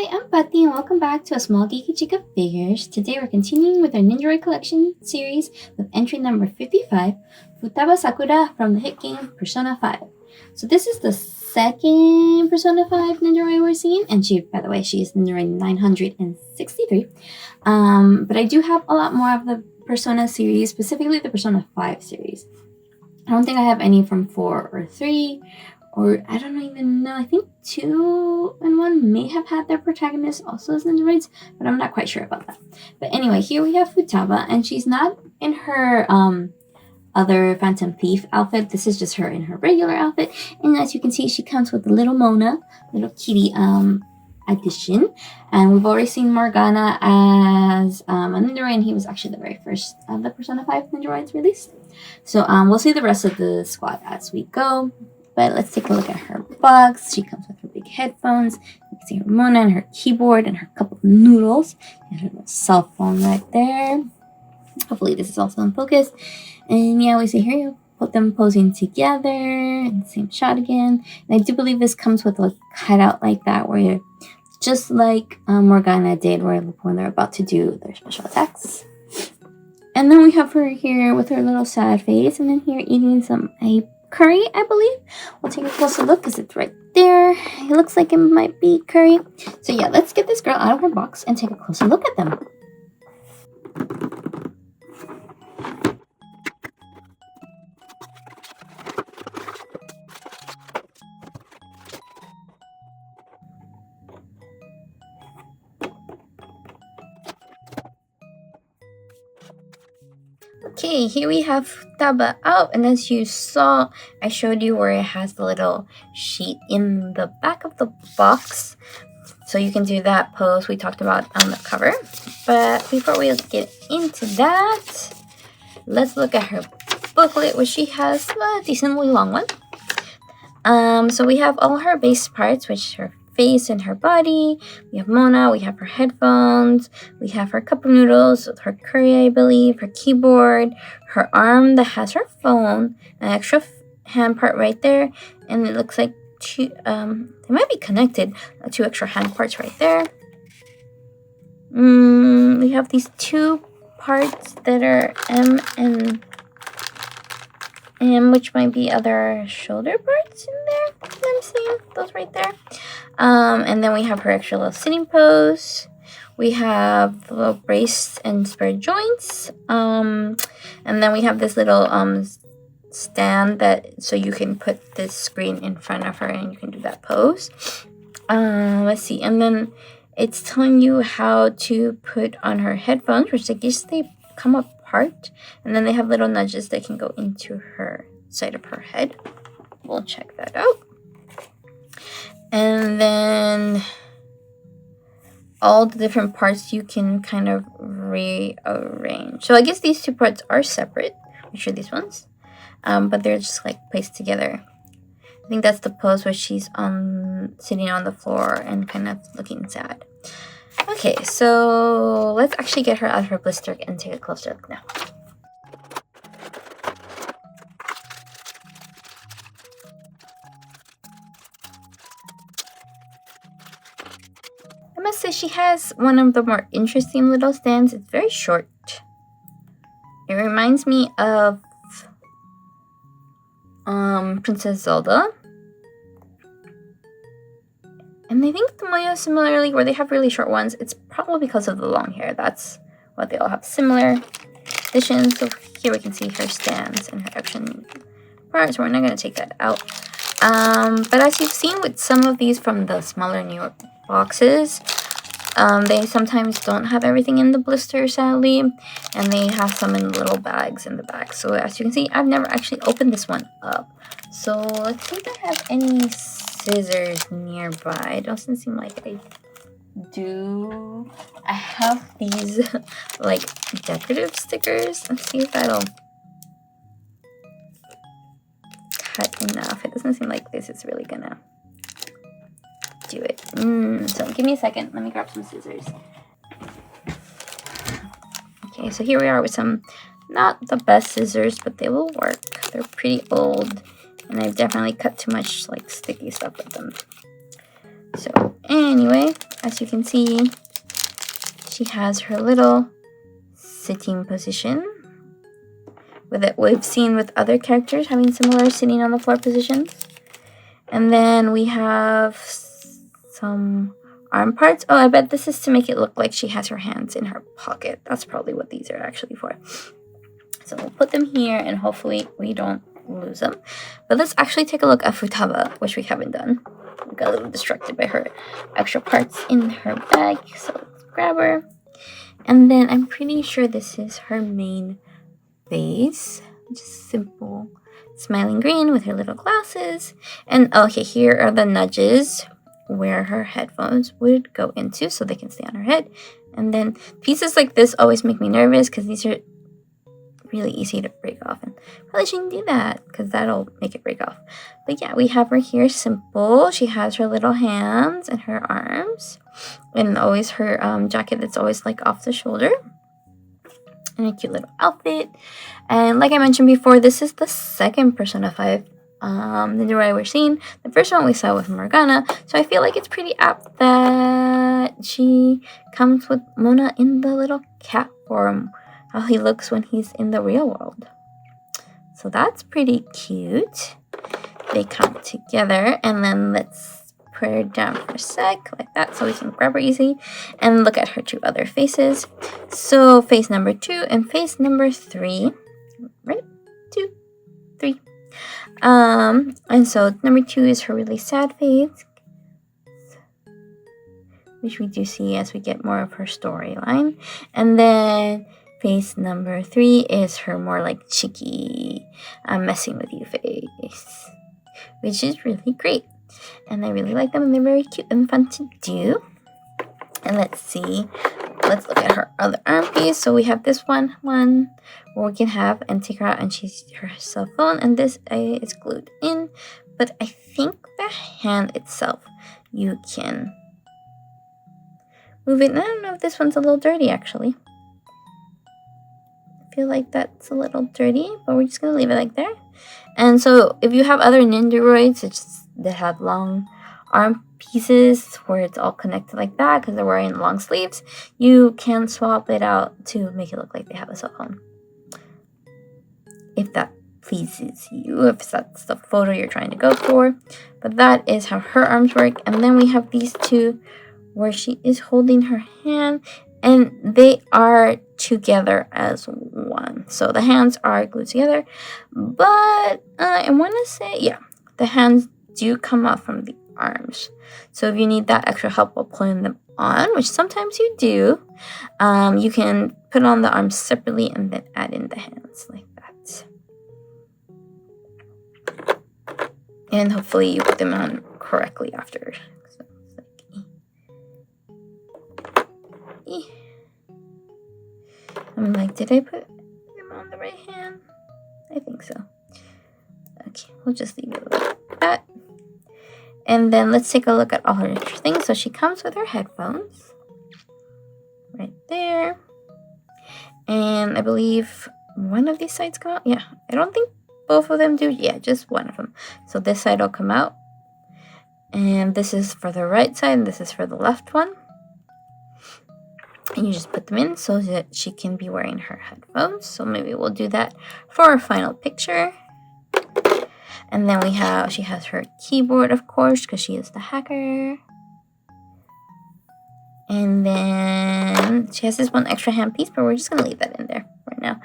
Hi, I'm Pati and welcome back to A Small Geeky Chica Figures. Today we're continuing with our Nendoroid Collection series with entry number 55, Futaba Sakura from the hit game Persona 5. So this is the second Persona 5 Nendoroid we're seeing, and she, by the way, she is Nendoroid 963. But I do have a lot more of the Persona series, specifically the Persona 5 series. I don't think I have any from 4 or 3. Or I don't even know. I think 2 and 1 may have had their protagonists also as Nendoroids, but I'm not quite sure about that. But anyway, here we have Futaba, and she's not in her other Phantom Thief outfit. This is just her in her regular outfit. And as you can see, she comes with the little Mona, little kitty addition. And we've already seen Morgana as a Nendoroid, and he was actually the very first of the Persona 5 Nendoroids released. So we'll see the rest of the squad as we go. But let's take a look at her box. She comes with her big headphones. You can see her Mona and her keyboard and her cup of noodles. And her little cell phone right there. Hopefully this is also in focus. And yeah, we see here you put them posing together in the same shot again. And I do believe this comes with a cutout like that where you're just like Morgana did when they're about to do their special attacks. And then we have her here with her little sad face. And then here eating some curry, I believe. We'll take a closer look because it's right there. It looks like it might be curry. So yeah, let's get this girl out of her box and take a closer look at them. Okay, here we have Futaba out, and as you saw, I showed you where it has the little sheet in the back of the box. So you can do that pose we talked about on the cover. But before we get into that, let's look at her booklet, which she has a decently long one. So we have all her base parts, which are her face and her body. We have Mona, we have her headphones, we have her cup of noodles, her curry, I believe, her keyboard, her arm that has her phone, an extra hand part right there, and it looks like two, they might be connected, 2 extra hand parts right there. We have these 2 parts that are M and M, which might be other shoulder parts in there. I'm seeing those right there. And then we have her extra little sitting pose. We have the little brace and spread joints. And then we have this little stand that so you can put this screen in front of her and you can do that pose. Let's see. And then it's telling you how to put on her headphones, which I guess they come apart, and then they have little nudges that can go into her side of her head. We'll check that out. And then all the different parts you can kind of rearrange. So I guess these 2 parts are separate. I'm sure these ones, but they're just like placed together. I think that's the pose where she's sitting on the floor and kind of looking sad. Okay, so let's actually get her out of her blister and take a closer look now. I must say she has one of the more interesting little stands. It's very short. It reminds me of Princess Zelda. And I think the Moyo similarly, where they have really short ones, it's probably because of the long hair. That's what they all have similar additions. So here we can see her stands and her action parts. So we're not going to take that out. But as you've seen with some of these from the smaller newer boxes, they sometimes don't have everything in the blister, sadly. And they have some in little bags in the back. So as you can see, I've never actually opened this one up. So let's see if I have any scissors nearby. It doesn't seem like I do. I have these like decorative stickers. Let's see if that'll cut enough. It doesn't seem like this is really gonna do it. So give me a second. Let me grab some scissors. Okay, so here we are with some not the best scissors, but they will work. They're pretty old, and I've definitely cut too much like sticky stuff with them. So anyway, as you can see, she has her little sitting position with it. We've seen with other characters having similar sitting on the floor positions. And then we have some arm parts. Oh, I bet this is to make it look like she has her hands in her pocket. That's probably what these are actually for. So we'll put them here and hopefully we don't lose them. But let's actually take a look at Futaba, which we haven't done. We got a little distracted by her extra parts in her bag. So let's grab her. And then I'm pretty sure this is her main face. Just simple smiling green with her little glasses. And okay, here are the nudges where her headphones would go into so they can stay on her head. And then pieces like this always make me nervous because these are really easy to break off, and probably shouldn't do that because that'll make it break off. But yeah, we have her here simple. She has her little hands and her arms, and always her jacket that's always like off the shoulder, and a cute little outfit. And like I mentioned before, this is the second Persona 5 Nendoroid we're seeing. The first one we saw with Morgana, so I feel like it's pretty apt that she comes with Mona in the little cat form, how he looks when he's in the real world. So that's pretty cute. They come together, and then let's put her down for a sec, like that, so we can grab her easy. And look at her two other faces. So face number 2 and face number 3. Right? 2, 3. And so number 2 is her really sad face, which we do see as we get more of her storyline. And then face number 3 is her more like cheeky, I'm messing with you face, which is really great. And I really like them, and they're very cute and fun to do. And let's see. Let's look at her other arm piece. So we have this one where we can have and take her out, and she's her cell phone, and this is glued in. But I think the hand itself, you can move it. And I don't know if this one's a little dirty actually. Feel like that's a little dirty, but we're just gonna leave it like there. And so if you have other Nendoroids that have long arm pieces where it's all connected like that because they're wearing long sleeves, you can swap it out to make it look like they have a cell phone, if that pleases you, if that's the photo you're trying to go for. But that is how her arms work. And then we have these two where she is holding her hand, and they are together as one. So the hands are glued together, but I want to say, yeah, the hands do come out from the arms. So if you need that extra help while pulling them on, which sometimes you do, you can put on the arms separately and then add in the hands like that. And hopefully you put them on correctly after. So it's like, I'm like, did I put them on the right hand? I think so. Okay, we'll just leave it like that. And then let's take a look at all her extra things. So she comes with her headphones right there. And I believe one of these sides come out. Yeah, I don't think both of them do. Yeah, just one of them. So this side will come out. And this is for the right side, and this is for the left one. And you just put them in so that she can be wearing her headphones. So maybe we'll do that for our final picture. And then she has her keyboard, of course, because she is the hacker. And then she has this one extra hand piece, but we're just going to leave that in there right now.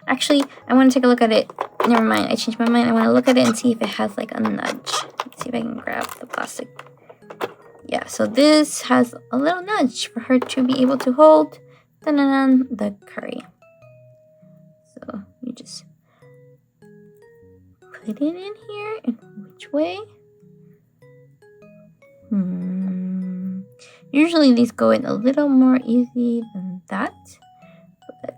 Actually, I want to take a look at it. Never mind, I changed my mind. I want to look at it and see if it has like a nudge. Let's see if I can grab the plastic. Yeah, so this has a little nudge for her to be able to hold the curry. So you just put it in here. And which way? Usually these go in a little more easy than that. But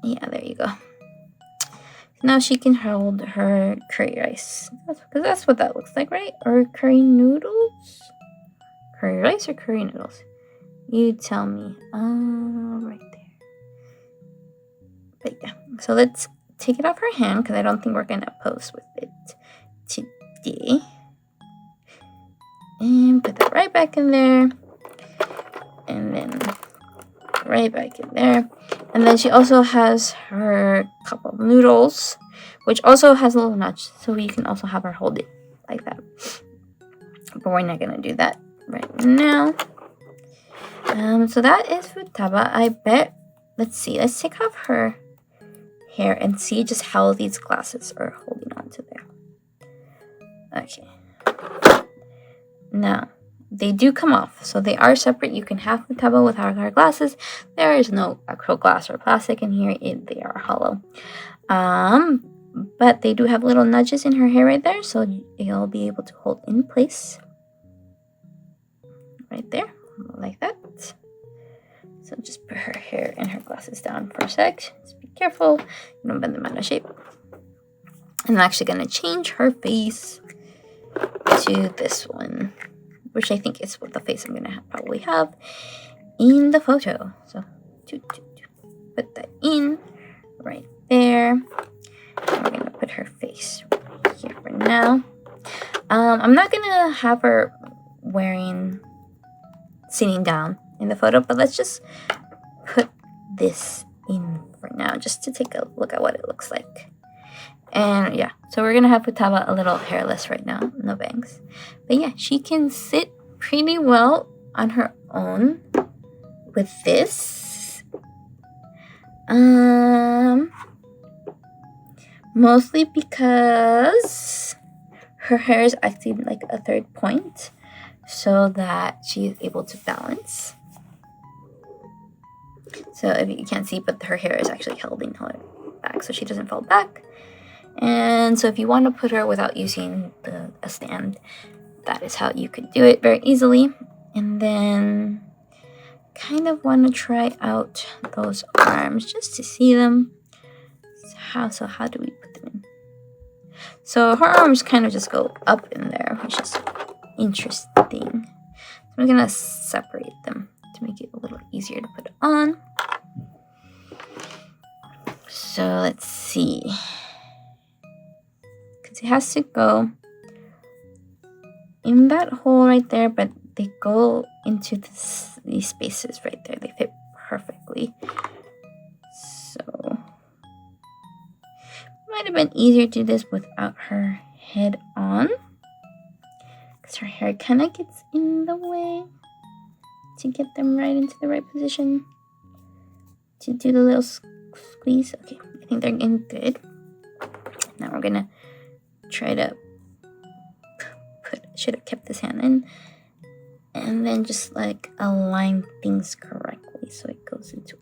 yeah, there you go. So now she can hold her curry rice. Because that's what that looks like, right? Or curry noodles? Curry rice or curry noodles? You tell me. Right there. But yeah, so let's take it off her hand because I don't think we're going to pose with it today. And put that right back in there. And then right back in there. And then she also has her cup of noodles, which also has a little notch, so you can also have her hold it like that. But we're not gonna do that right now. So that is Futaba. I bet. Let's see. Let's take off her hair and see just how these glasses are holding on to there. Okay. Now, they do come off, so they are separate. You can have Futaba without her glasses. There is no actual glass or plastic in here. They are hollow. But they do have little nudges in her hair right there, so you'll be able to hold in place. Right there, like that. So just put her hair and her glasses down for a sec. Just be careful, you don't bend them out of shape. And I'm actually gonna change her face to this one, which I think is what the face I'm gonna probably have in the photo. So put that in right there. And we're gonna put her face right here for now. I'm not gonna have her sitting down in the photo, but let's just put this in for now, just to take a look at what it looks like. And yeah, so we're gonna have Futaba a little hairless right now, no bangs. But yeah, she can sit pretty well on her own with this. Mostly because her hair is acting like a third point, so that she is able to balance. So if you can't see, but her hair is actually held in her back, so she doesn't fall back. And so if you want to put her without using a stand, that is how you could do it very easily. And then kind of want to try out those arms just to see them. So how do we put them in? So her arms kind of just go up in there, which is interesting. So I'm gonna separate them to make it a little easier to put on. So let's see, because it has to go in that hole right there, but they go into these spaces right there. They fit perfectly. So might have been easier to do this without her head on, because her hair kind of gets in the way to get them right into the right position to do the little squeeze. Okay, I think they're getting good. Now we're gonna try to should have kept this hand in, and then just like align things correctly so it goes into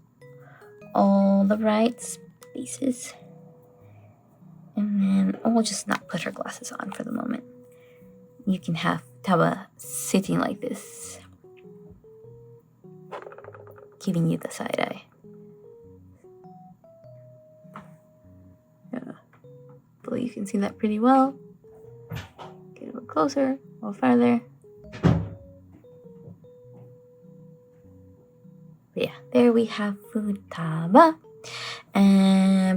all the right spaces. And then we'll just not put her glasses on for the moment. You can have Taba sitting like this, giving you the side eye. Yeah, hopefully you can see that pretty well. Get a little closer, a little farther. But yeah, there we have Futaba.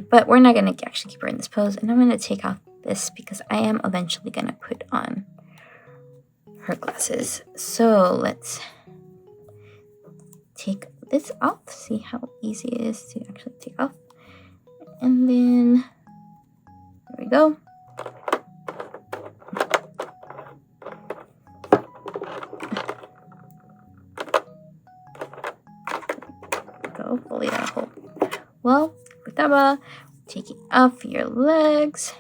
But we're not gonna actually keep her in this pose, and I'm gonna take off this because I am eventually gonna put on her glasses. So let's take this off, see how easy it is to actually take off. And then there we go. Go fully that hole. Well, Futaba, taking off your legs.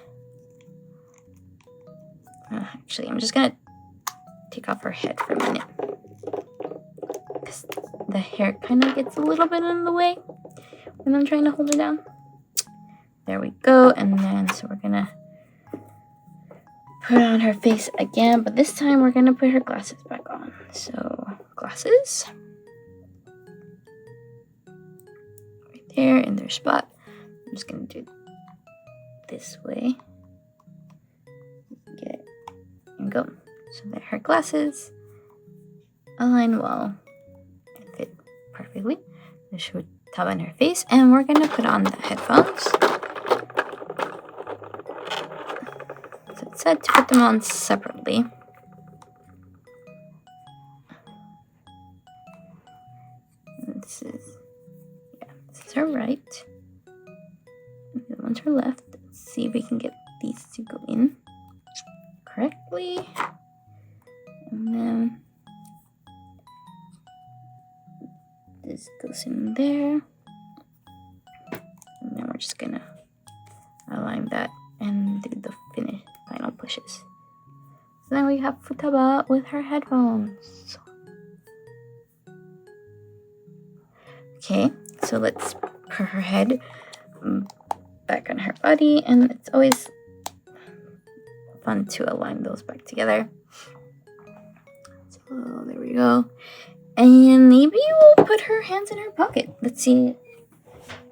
Actually, I'm just gonna take off her head for a minute, because the hair kind of gets a little bit in the way when I'm trying to hold it down. There we go. And then so we're gonna put on her face again, but this time we're gonna put her glasses back on. So glasses right there in their spot. I'm just gonna do this way. Get it and go. So that her glasses align well and fit perfectly. This should top on her face, and we're gonna put on the headphones. So it said to put them on separately. this is her right. And the one's her left. Let's see if we can get these to go in correctly. And then this goes in there. And then we're just gonna align that and do the final pushes. So then we have Futaba with her headphones. Okay, so let's put her head back on her body, and it's always fun to align those back together. So there we go. And maybe we'll put her hands in her pocket. Let's see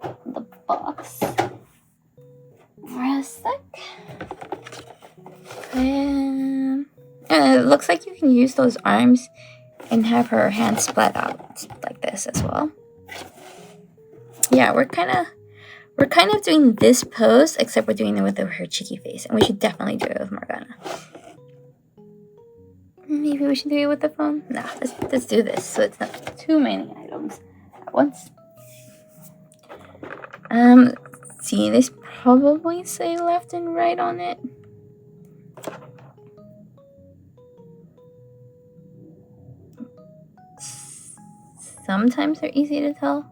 the box for a sec. And it looks like you can use those arms and have her hands split out like this as well. Yeah, we're kind of doing this pose, except we're doing it with her cheeky face, and we should definitely do it with Morgana. Maybe we should do it with the phone? Nah, let's do this so it's not too many items at once. See, this probably say left and right on it. Sometimes they're easy to tell,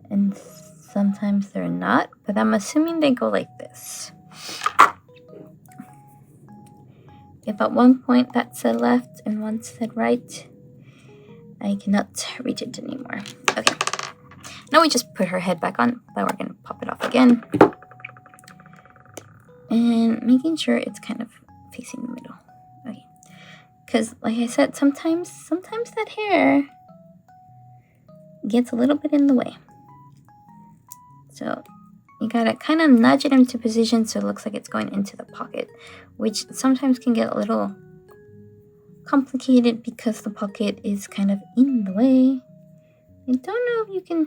and sometimes they're not, but I'm assuming they go like this. If at one point that said left and one said right, I cannot reach it anymore. Okay. Now we just put her head back on, but we're going to pop it off again. And making sure it's kind of facing the middle. Okay. Because, like I said, sometimes that hair gets a little bit in the way. So you gotta kind of nudge it into position so it looks like it's going into the pocket, which sometimes can get a little complicated because the pocket is kind of in the way. I don't know if you can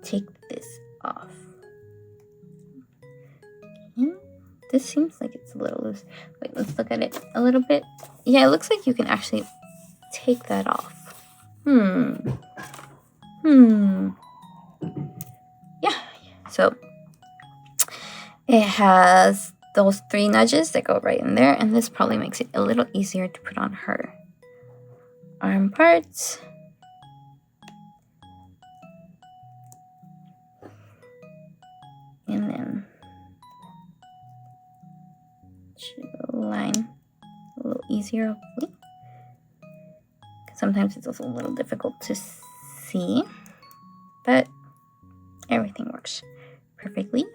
take this off. This seems like it's a little loose. Wait, let's look at it a little bit. Yeah, it looks like you can actually take that off. Yeah, so it has those 3 nudges that go right in there, and this probably makes it a little easier to put on her arm parts. And then should align a little easier, hopefully. Sometimes it's also a little difficult to see, but everything works perfectly.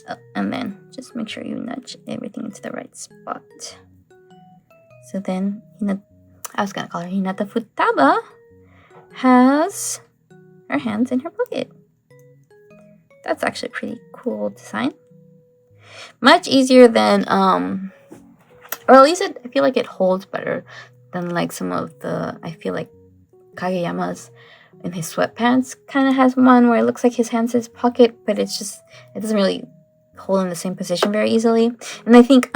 Oh, and then just make sure you nudge everything into the right spot. So then, I was gonna call her Hinata Futaba, has her hands in her pocket. That's actually a pretty cool design. Much easier than, or at least I feel like it holds better than like some of the, I feel like Kageyama's in his sweatpants kind of has one where it looks like his hand's in his pocket, but it doesn't really hold in the same position very easily. And I think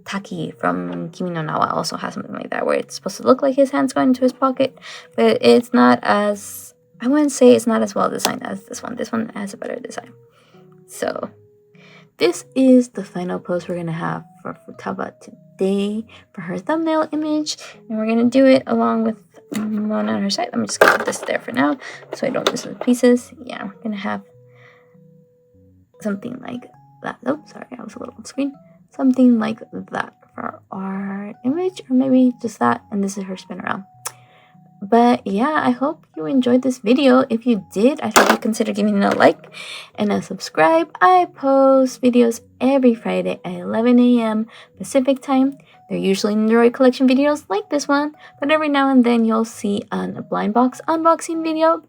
Taki from Kimi no Na wa also has something like that, where it's supposed to look like his hand's going into his pocket, but it's not as, I wouldn't say it's not as well designed as this one. This one has a better design. So this is the final pose we're going to have for Futaba today for her thumbnail image. And we're going to do it along with one on her side. I'm just going to put this there for now so I don't miss the pieces. Yeah, we're going to have something like that. Oh, sorry, I was a little on screen. Something like that for our image, or maybe just that. And this is her spin around. But yeah, I hope you enjoyed this video. If you did, I hope you consider giving it a like and a subscribe. I post videos every Friday at 11 a.m. Pacific time. They're usually Nendoroid Collection videos like this one, but every now and then you'll see a blind box unboxing video,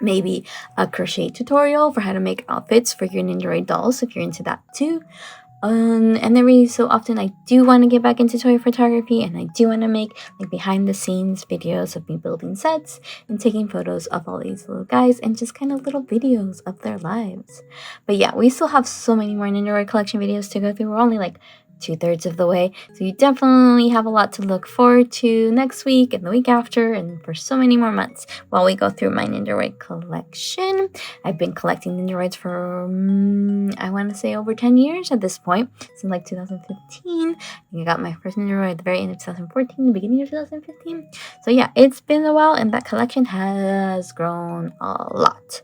maybe a crochet tutorial for how to make outfits for your Nendoroid dolls if you're into that too. And every so often I do want to get back into toy photography, and I do want to make like behind the scenes videos of me building sets and taking photos of all these little guys and just kind of little videos of their lives. But yeah, we still have so many more Nendoroid Collection videos to go through. We're only like 2/3 of the way. So you definitely have a lot to look forward to next week and the week after and for so many more months while we go through my Nendoroid collection. I've been collecting Nendoroids for, I want to say over 10 years at this point, since like 2015. I got my first Nendoroid at the very end of 2014, the beginning of 2015. So yeah, it's been a while and that collection has grown a lot.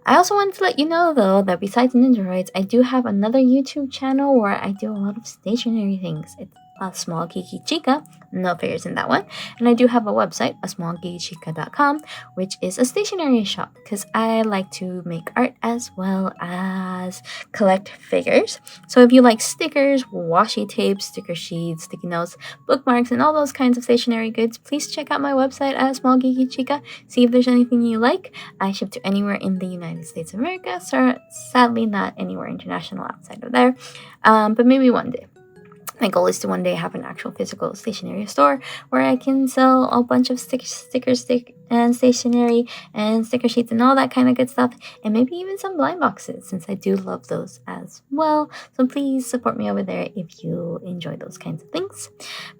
I also wanted to let you know, though, that besides Nendoroids, I do have another YouTube channel where I do a lot of stationery things. It's A Small Geeky Chica, no figures in that one. And I do have a website, asmallgeekychica.com, which is a stationery shop because I like to make art as well as collect figures. So if you like stickers, washi tape, sticker sheets, sticky notes, bookmarks, and all those kinds of stationery goods, please check out my website at A Small Geeky Chica. See if there's anything you like. I ship to anywhere in the United States of America, so sadly not anywhere international outside of there, but maybe one day. My goal is to one day have an actual physical stationery store where I can sell a bunch of stickers and stationery and sticker sheets and all that kind of good stuff, and maybe even some blind boxes since I do love those as well. So please support me over there if you enjoy those kinds of things.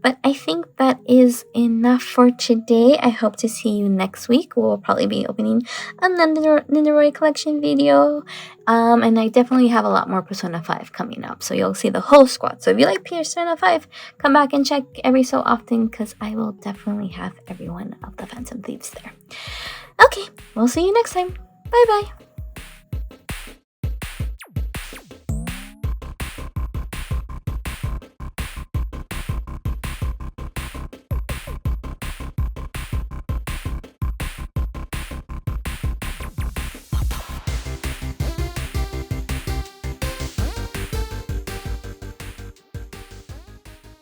But I think that is enough for today. I hope to see you next week. We'll probably be opening a Nendoroid collection video. And I definitely have a lot more Persona 5 coming up, so you'll see the whole squad. So if you like Persona 5, come back and check every so often because I will definitely have every one of the Phantom Thieves there. Okay, we'll see you next time. Bye bye.